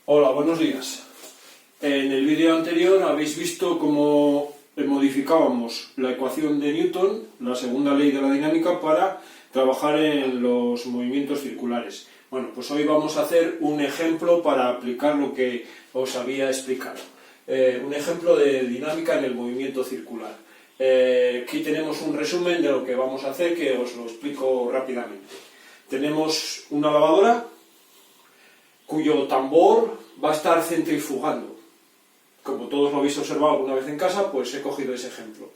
Hola, buenos días. En el vídeo anterior habéis visto cómo modificábamos la ecuación de Newton, la segunda ley de la dinámica, para trabajar en los movimientos circulares. Bueno, pues hoy vamos a hacer un ejemplo para aplicar lo que os había explicado. Un ejemplo de dinámica en el movimiento circular. Aquí tenemos un resumen de lo que vamos a hacer, que os lo explico rápidamente. Tenemos una lavadora cuyo tambor va a estar centrifugando. Como todos lo habéis observado alguna vez en casa, pues he cogido ese ejemplo.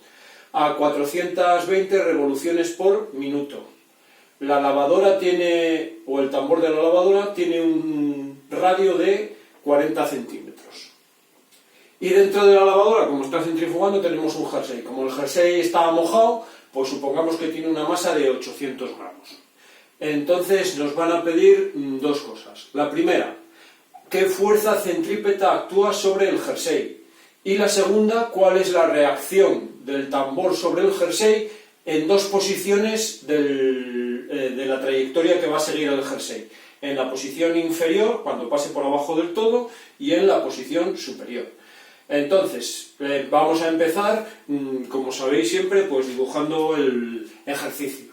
A 420 revoluciones por minuto. La lavadora tiene, o el tambor de la lavadora tiene un radio de 40 centímetros. Y dentro de la lavadora, como está centrifugando, tenemos un jersey. Como el jersey está mojado, pues supongamos que tiene una masa de 800 gramos. Entonces nos van a pedir dos cosas. La primera, ¿qué fuerza centrípeta actúa sobre el jersey? Y la segunda, ¿cuál es la reacción del tambor sobre el jersey en dos posiciones de la trayectoria que va a seguir el jersey? En la posición inferior, cuando pase por abajo del todo, y en la posición superior. Entonces, vamos a empezar, como sabéis siempre, pues dibujando el ejercicio.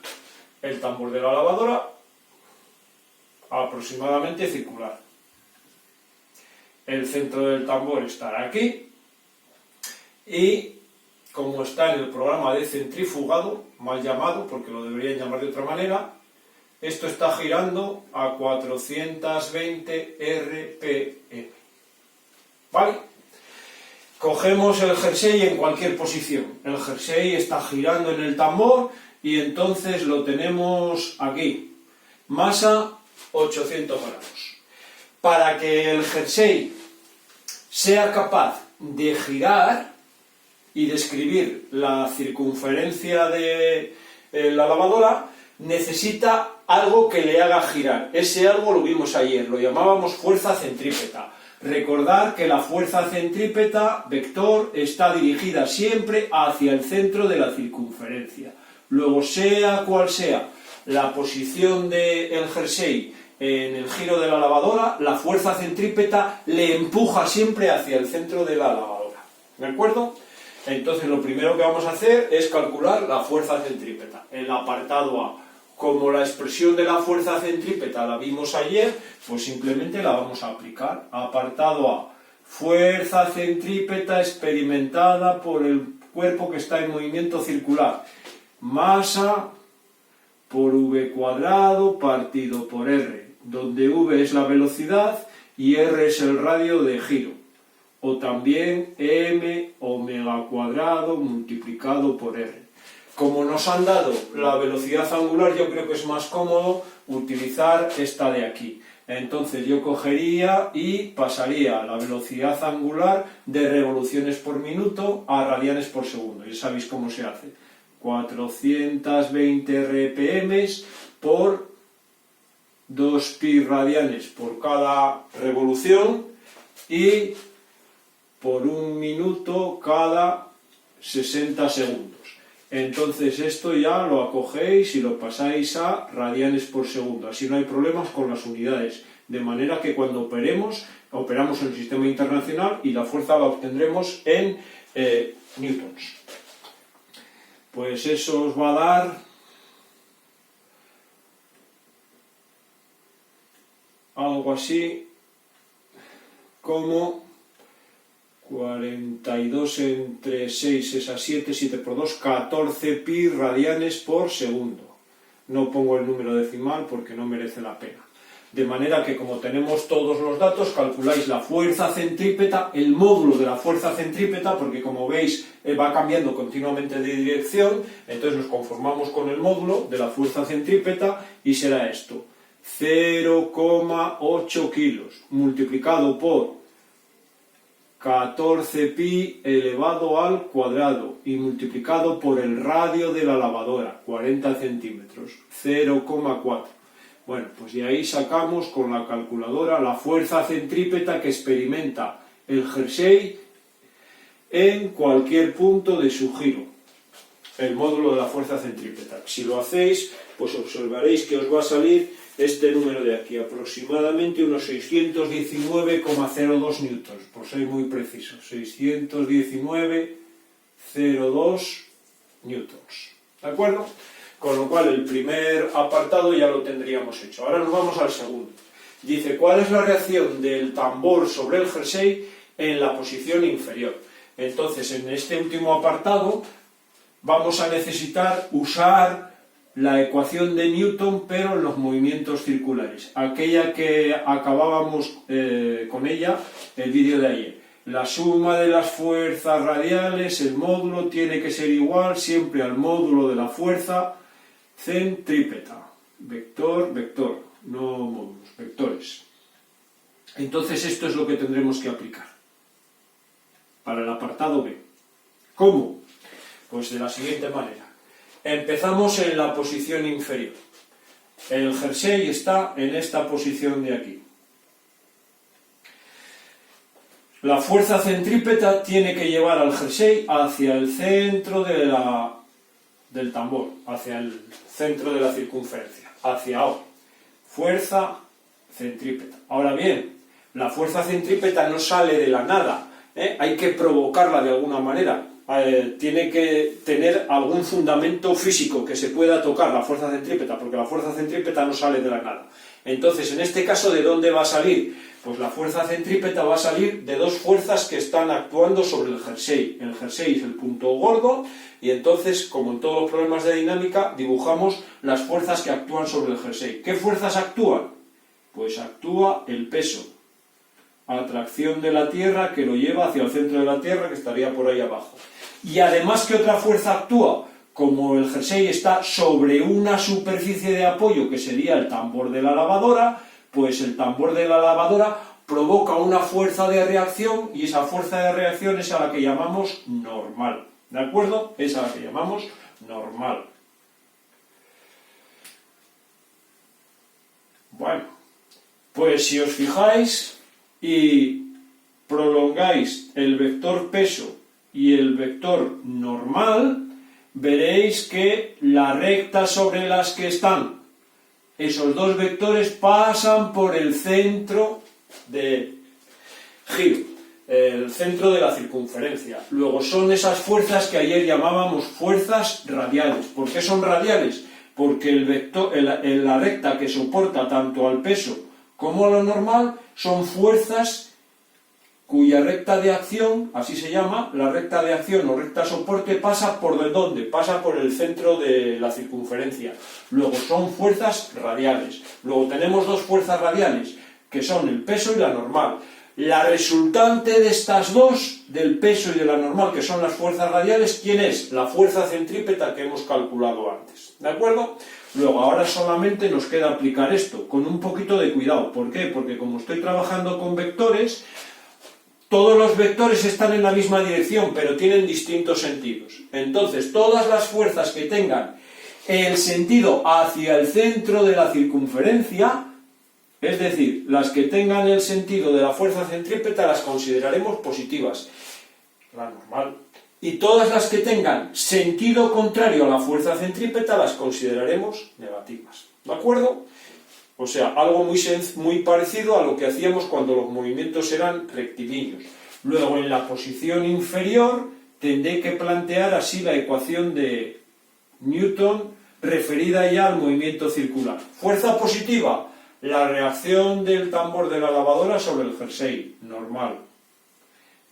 El tambor de la lavadora, aproximadamente circular. El centro del tambor estará aquí, y como está en el programa de centrifugado, mal llamado, porque lo deberían llamar de otra manera, esto está girando a 420 RPM. ¿Vale? Cogemos el jersey en cualquier posición. El jersey está girando en el tambor y entonces lo tenemos aquí. Masa 800 gramos. Para que el jersey sea capaz de girar y describir la circunferencia de la lavadora, necesita algo que le haga girar. Ese algo lo vimos ayer, lo llamábamos fuerza centrípeta. Recordar que la fuerza centrípeta, vector, está dirigida siempre hacia el centro de la circunferencia. Luego, sea cual sea la posición del jersey en el giro de la lavadora, la fuerza centrípeta le empuja siempre hacia el centro de la lavadora. ¿De acuerdo? Entonces lo primero que vamos a hacer es calcular la fuerza centrípeta. El apartado A. Como la expresión de la fuerza centrípeta la vimos ayer, pues simplemente la vamos a aplicar. Apartado A. Fuerza centrípeta experimentada por el cuerpo que está en movimiento circular. Masa por v cuadrado partido por r, donde v es la velocidad y r es el radio de giro. O también m omega cuadrado multiplicado por r. Como nos han dado la velocidad angular, yo creo que es más cómodo utilizar esta de aquí. Entonces yo cogería y pasaría la velocidad angular de revoluciones por minuto a radianes por segundo. Ya sabéis cómo se hace. 420 RPM por 2 pi radianes por cada revolución y por un minuto cada 60 segundos. Entonces esto ya lo acogéis y lo pasáis a radianes por segundo. Así no hay problemas con las unidades. De manera que cuando operamos en el sistema internacional y la fuerza la obtendremos en newtons. Pues eso os va a dar algo así como 42 entre 6 es a 7, 7 por 2, 14 pi radianes por segundo. No pongo el número decimal porque no merece la pena. De manera que como tenemos todos los datos, calculáis la fuerza centrípeta, el módulo de la fuerza centrípeta, porque como veis va cambiando continuamente de dirección, entonces nos conformamos con el módulo de la fuerza centrípeta y será esto, 0,8 kilos multiplicado por 14 pi elevado al cuadrado y multiplicado por el radio de la lavadora, 40 centímetros, 0,4. Bueno, pues de ahí sacamos con la calculadora la fuerza centrípeta que experimenta el jersey en cualquier punto de su giro. El módulo de la fuerza centrípeta. Si lo hacéis, pues observaréis que os va a salir este número de aquí, aproximadamente unos 619,02 newtons, por ser muy preciso, 619,02 newtons, ¿de acuerdo? Con lo cual el primer apartado ya lo tendríamos hecho. Ahora nos vamos al segundo. Dice, ¿cuál es la reacción del tambor sobre el jersey en la posición inferior? Entonces, en este último apartado vamos a necesitar usar la ecuación de Newton, pero en los movimientos circulares, aquella que acabábamos con ella el vídeo de ayer. La suma de las fuerzas radiales, el módulo, tiene que ser igual siempre al módulo de la fuerza centrípeta. Vector, vector, no módulos, vectores. Entonces esto es lo que tendremos que aplicar para el apartado B. ¿Cómo? Pues de la siguiente manera. Empezamos en la posición inferior. El jersey está en esta posición de aquí. La fuerza centrípeta tiene que llevar al jersey hacia el centro del tambor, hacia el centro de la circunferencia, hacia O. Fuerza centrípeta. Ahora bien, la fuerza centrípeta no sale de la nada, hay que provocarla de alguna manera. Tiene que tener algún fundamento físico que se pueda tocar la fuerza centrípeta, porque la fuerza centrípeta no sale de la nada. Entonces, en este caso, ¿de dónde va a salir? Pues la fuerza centrípeta va a salir de dos fuerzas que están actuando sobre el jersey. El jersey es el punto gordo y entonces, como en todos los problemas de dinámica, dibujamos las fuerzas que actúan sobre el jersey. ¿Qué fuerzas actúan? Pues actúa el peso. Atracción de la Tierra que lo lleva hacia el centro de la Tierra, que estaría por ahí abajo. Y además, ¿qué otra fuerza actúa? Como el jersey está sobre una superficie de apoyo, que sería el tambor de la lavadora, pues el tambor de la lavadora provoca una fuerza de reacción, y esa fuerza de reacción es a la que llamamos normal. ¿De acuerdo? Es a la que llamamos normal. Bueno, pues si os fijáis y prolongáis el vector peso y el vector normal, veréis que la recta sobre las que están esos dos vectores pasan por el centro de giro, el centro de la circunferencia. Luego son esas fuerzas que ayer llamábamos fuerzas radiales. ¿Por qué son radiales? Porque el vector, la recta que soporta tanto al peso como a lo normal son fuerzas cuya recta de acción, así se llama, la recta de acción o recta soporte, pasa por ¿de dónde? Pasa por el centro de la circunferencia. Luego son fuerzas radiales. Luego tenemos dos fuerzas radiales, que son el peso y la normal. La resultante de estas dos, del peso y de la normal, que son las fuerzas radiales, ¿quién es? La fuerza centrípeta que hemos calculado antes. ¿De acuerdo? Luego, ahora solamente nos queda aplicar esto, con un poquito de cuidado. ¿Por qué? Porque como estoy trabajando con vectores, todos los vectores están en la misma dirección, pero tienen distintos sentidos. Entonces, todas las fuerzas que tengan el sentido hacia el centro de la circunferencia, es decir, las que tengan el sentido de la fuerza centrípeta, las consideraremos positivas, la normal. Y todas las que tengan sentido contrario a la fuerza centrípeta, las consideraremos negativas. ¿De acuerdo? O sea, algo muy parecido a lo que hacíamos cuando los movimientos eran rectilíneos. Luego, en la posición inferior, tendré que plantear así la ecuación de Newton referida ya al movimiento circular. Fuerza positiva, la reacción del tambor de la lavadora sobre el jersey, normal.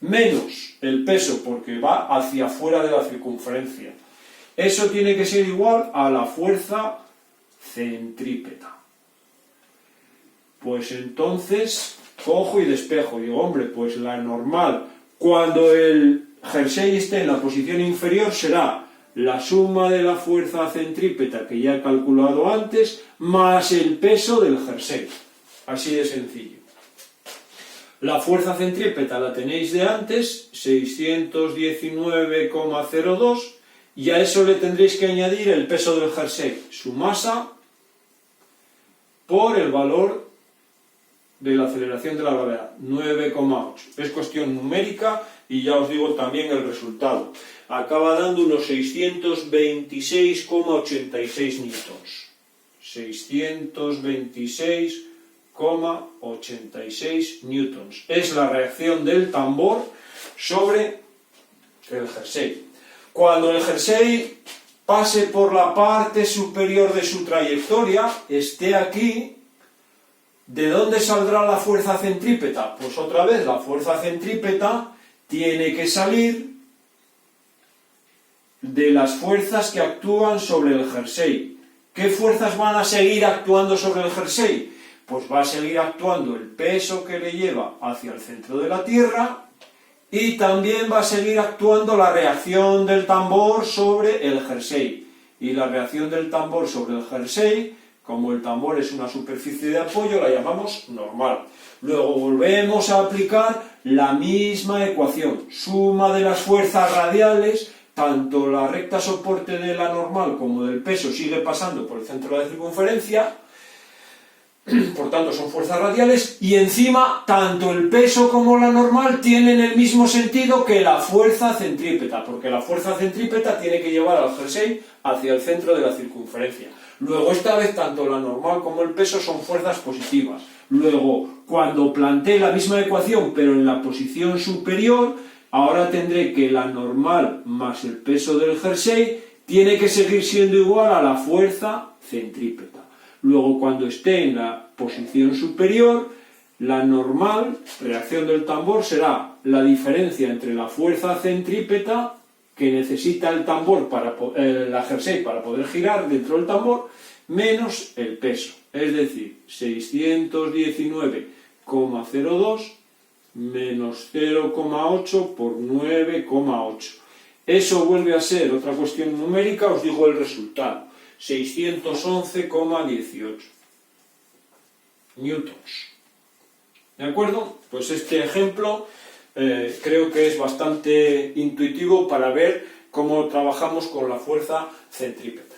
Menos el peso, porque va hacia afuera de la circunferencia. Eso tiene que ser igual a la fuerza centrípeta. Pues entonces cojo y despejo. Digo, hombre, pues la normal, cuando el jersey esté en la posición inferior, será la suma de la fuerza centrípeta que ya he calculado antes, más el peso del jersey. Así de sencillo. La fuerza centrípeta la tenéis de antes, 619,02, y a eso le tendréis que añadir el peso del jersey, su masa, por el valor de la aceleración de la gravedad, 9,8. Es cuestión numérica y ya os digo también el resultado. Acaba dando unos 626,86 newtons. 626,86 newtons. Es la reacción del tambor sobre el jersey. Cuando el jersey pase por la parte superior de su trayectoria, esté aquí, ¿de dónde saldrá la fuerza centrípeta? Pues otra vez, la fuerza centrípeta tiene que salir de las fuerzas que actúan sobre el jersey. ¿Qué fuerzas van a seguir actuando sobre el jersey? Pues va a seguir actuando el peso que le lleva hacia el centro de la Tierra, y también va a seguir actuando la reacción del tambor sobre el jersey. Y la reacción del tambor sobre el jersey, como el tambor es una superficie de apoyo, la llamamos normal. Luego volvemos a aplicar la misma ecuación. Suma de las fuerzas radiales, tanto la recta soporte de la normal como del peso sigue pasando por el centro de la circunferencia, por tanto son fuerzas radiales, y encima tanto el peso como la normal tienen el mismo sentido que la fuerza centrípeta, porque la fuerza centrípeta tiene que llevar al jersey hacia el centro de la circunferencia. Luego esta vez tanto la normal como el peso son fuerzas positivas. Luego, cuando plantee la misma ecuación pero en la posición superior, ahora tendré que la normal más el peso del jersey tiene que seguir siendo igual a la fuerza centrípeta. Luego, cuando esté en la posición superior, la normal, reacción del tambor, será la diferencia entre la fuerza centrípeta que necesita el tambor la jersey para poder girar dentro del tambor, menos el peso. Es decir, 619,02 menos 0,8 por 9,8. Eso vuelve a ser otra cuestión numérica, os digo el resultado. 611,18 newtons. ¿De acuerdo? Pues este ejemplo creo que es bastante intuitivo para ver cómo trabajamos con la fuerza centrípeta.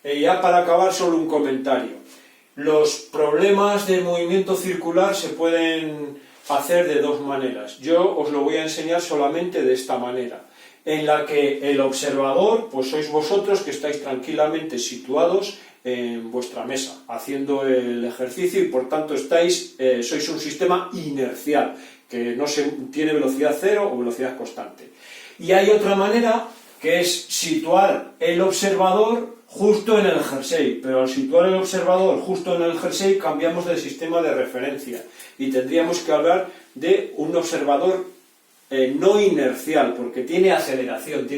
Ya para acabar, solo un comentario. Los problemas de movimiento circular se pueden hacer de dos maneras. Yo os lo voy a enseñar solamente de esta manera, en la que el observador, pues sois vosotros que estáis tranquilamente situados en vuestra mesa, haciendo el ejercicio, y por tanto sois un sistema inercial, que no tiene velocidad cero o velocidad constante. Y hay otra manera, que es situar el observador justo en el jersey, pero al situar el observador justo en el jersey cambiamos de sistema de referencia, y tendríamos que hablar de un observador no inercial, porque tiene aceleración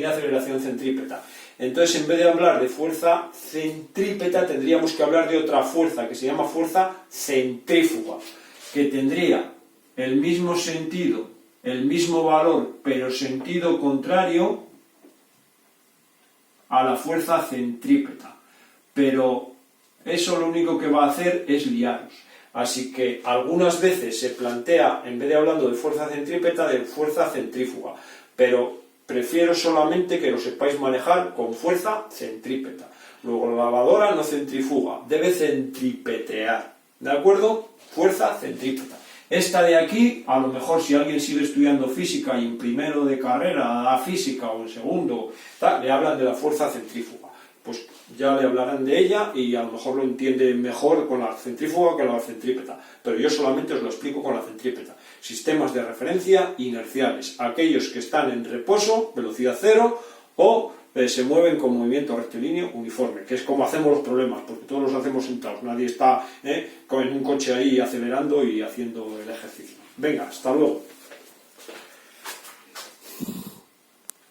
centrípeta. Entonces, en vez de hablar de fuerza centrípeta, tendríamos que hablar de otra fuerza, que se llama fuerza centrífuga, que tendría el mismo sentido, el mismo valor, pero sentido contrario a la fuerza centrípeta. Pero eso lo único que va a hacer es liaros. Así que algunas veces se plantea, en vez de hablando de fuerza centrípeta, de fuerza centrífuga. Pero prefiero solamente que lo sepáis manejar con fuerza centrípeta. Luego la lavadora no centrifuga, debe centripetear. ¿De acuerdo? Fuerza centrípeta. Esta de aquí, a lo mejor si alguien sigue estudiando física y en primero de carrera da física o en segundo, le hablan de la fuerza centrífuga. Pues ya le hablarán de ella y a lo mejor lo entiende mejor con la centrífuga que la centrípeta. Pero yo solamente os lo explico con la centrípeta. Sistemas de referencia inerciales, aquellos que están en reposo, velocidad cero, o se mueven con movimiento rectilíneo uniforme, que es como hacemos los problemas, porque todos los hacemos sentados, nadie está en un coche ahí acelerando y haciendo el ejercicio. Venga, hasta luego.